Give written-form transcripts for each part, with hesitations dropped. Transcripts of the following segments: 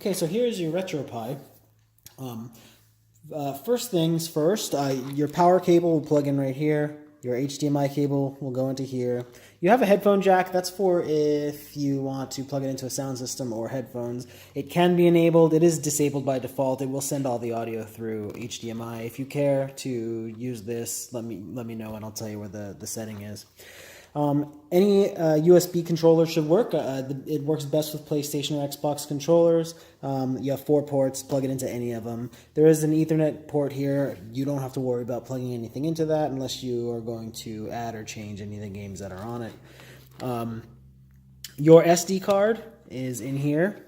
Okay, so here's your retropie. Um, First things first, your power cable will plug in right here. Your HDMI cable will go into here. You have a headphone jack. That's for if you want to plug it into a sound system or headphones. It can be enabled. It is disabled by default. It will send all the audio through HDMI. If you care to use this, let me know and I'll tell you where the setting is. Any USB controller should work. It works best with PlayStation or Xbox controllers. You have 4 ports, plug it into any of them. There is an Ethernet port here. You don't have to worry about plugging anything into that unless you are going to add or change any of the games that are on it. Your SD card is in here.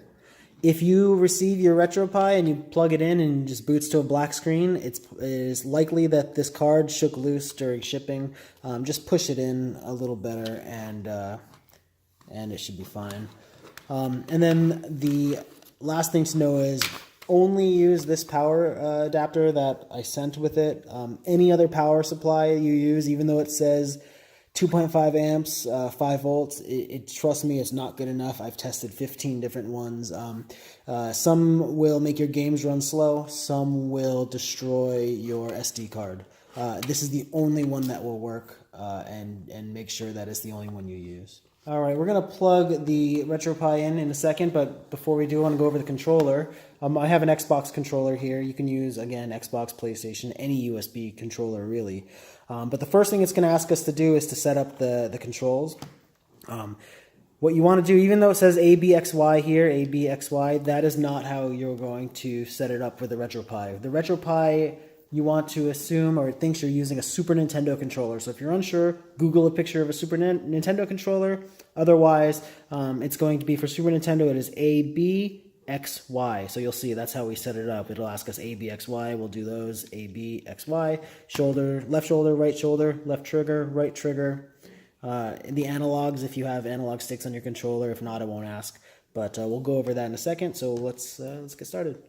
If you receive your RetroPie and you plug it in and it just boots to a black screen, it is likely that this card shook loose during shipping. Just push it in a little better and it should be fine. And then the last thing to know is only use this power adapter that I sent with it. Any other power supply you use, even though it says 2.5 amps, 5 volts. Trust me, it's not good enough. I've tested 15 different ones. Some will make your games run slow. Some will destroy your SD card. This is the only one that will work, and make sure that it's the only one you use. All right, we're going to plug the RetroPie in a second, but before we do, I want to go over the controller. I have an Xbox controller here. You can use, again, Xbox, PlayStation, any USB controller, really. But the first thing it's going to ask us to do is to set up the controls. What you want to do, even though it says ABXY here, ABXY, that is not how you're going to set it up with the RetroPie. The RetroPie, you want to assume, or it thinks you're using a Super Nintendo controller. So if you're unsure, Google a picture of a Super Nintendo controller. Otherwise, it's going to be for Super Nintendo, it is ABXY. So you'll see that's how we set it up. It'll ask us ABXY. We'll do those. ABXY. Shoulder, left trigger, right trigger. The analogs, if you have analog sticks on your controller. If not, it won't ask. But we'll go over that in a second. So let's get started.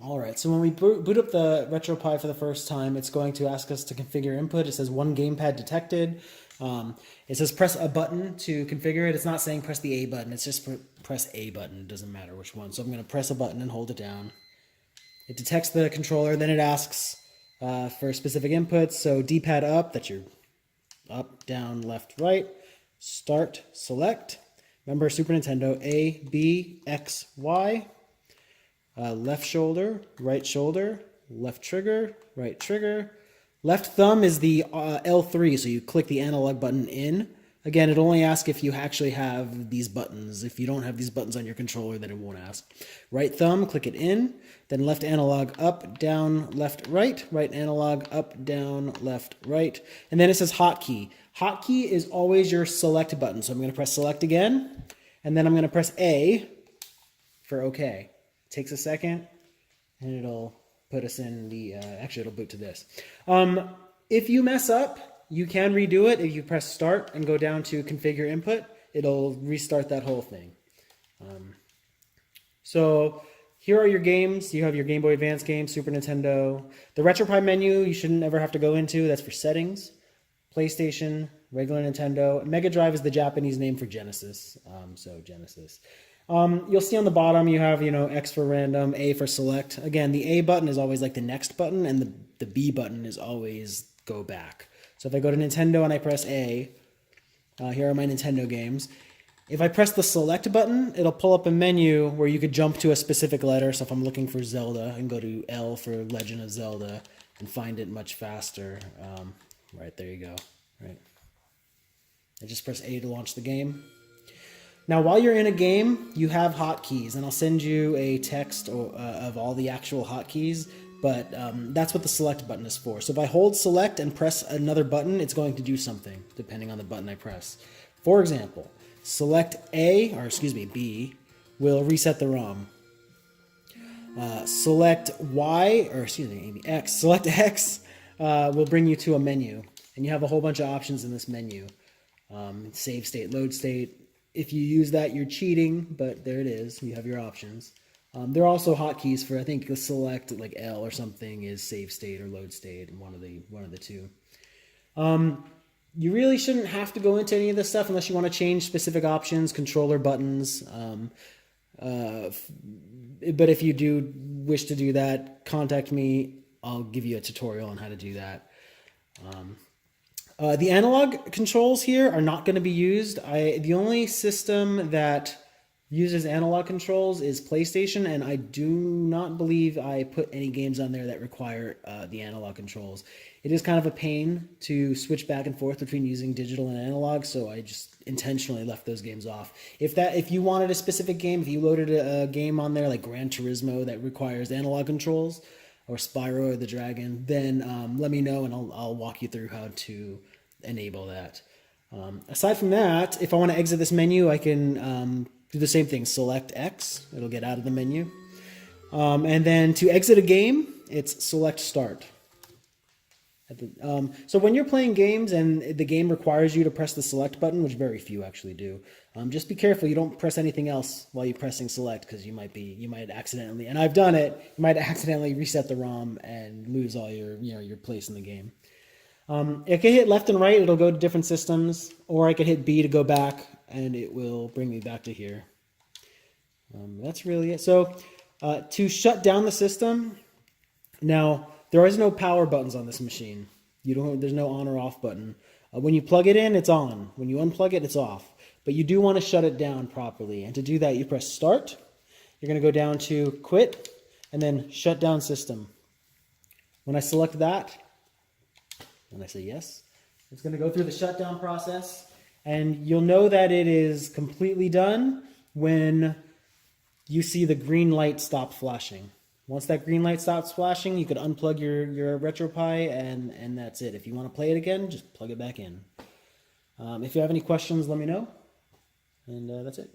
All right, so when we boot up the RetroPie for the first time, it's going to ask us to configure input. It says 1 gamepad detected. It says press a button to configure it. It's not saying press the A button. It's just press A button. It doesn't matter which one. So I'm going to press a button and hold it down. It detects the controller. Then it asks for specific inputs. So D-pad up, that's your up, down, left, right. Start, select. Remember, Super Nintendo, A, B, X, Y. Left shoulder, left trigger, right trigger. Left thumb is the L3, so you click the analog button in. Again, it'll only ask if you actually have these buttons. If you don't have these buttons on your controller, then it won't ask. Right thumb, click it in. Then left analog up, down, left, right. Right analog up, down, left, right. And then it says hotkey. Hotkey is always your select button. So I'm going to press select again. And then I'm going to press A for OK. Takes a second, and it'll put us in the, actually it'll boot to this. If you mess up, you can redo it. If you press start and go down to configure input, it'll restart that whole thing. So here are your games. You have your Game Boy Advance games, Super Nintendo. The RetroPie menu you shouldn't ever have to go into. That's for settings. PlayStation, regular Nintendo. Mega Drive is the Japanese name for Genesis. So Genesis. You'll see on the bottom you have, X for random, A for select. Again, the A button is always like the next button, and the B button is always go back. So if I go to Nintendo and I press A, here are my Nintendo games. If I press the select button, it'll pull up a menu where you could jump to a specific letter. So if I'm looking for Zelda, I can go to L for Legend of Zelda and find it much faster. Right, there you go. Right. I just press A to launch the game. Now, while you're in a game, you have hotkeys, and I'll send you a text of all the actual hotkeys, but that's what the select button is for. So if I hold select and press another button, it's going to do something, depending on the button I press. For example, select B will reset the ROM. Select X will bring you to a menu, and you have a whole bunch of options in this menu. Save state, load state. If you use that, you're cheating, but there it is. You have your options. There are also hotkeys for, I think, the select, like L or something, is save state or load state, one of the two. You really shouldn't have to go into any of this stuff unless you want to change specific options, controller buttons. But if you do wish to do that, contact me. I'll give you a tutorial on how to do that. The analog controls here are not going to be used. The only system that uses analog controls is PlayStation, and I do not believe I put any games on there that require the analog controls. It is kind of a pain to switch back and forth between using digital and analog, so I just intentionally left those games off. If you wanted a specific game, if you loaded a game on there like Gran Turismo that requires analog controls, or Spyro or the Dragon, then let me know and I'll walk you through how to enable that. Aside from that, if I want to exit this menu, I can do the same thing. Select X. It'll get out of the menu. And then to exit a game, it's select Start. So when you're playing games and the game requires you to press the select button, which very few actually do, just be careful you don't press anything else while you're pressing select, because you might accidentally, and I've done it, you might accidentally reset the ROM and lose all your place in the game. I can hit left and right, it'll go to different systems, or I could hit B to go back and it will bring me back to here. That's really it. So to shut down the system, now there is no power buttons on this machine. There's no on or off button. When you plug it in, it's on. When you unplug it, it's off. But you do want to shut it down properly. And to do that, you press Start. You're going to go down to Quit, and then Shut Down System. When I select that, and I say yes, it's going to go through the shutdown process. And you'll know that it is completely done when you see the green light stop flashing. Once that green light stops flashing, you could unplug your RetroPie, and that's it. If you want to play it again, just plug it back in. If you have any questions, let me know. And that's it.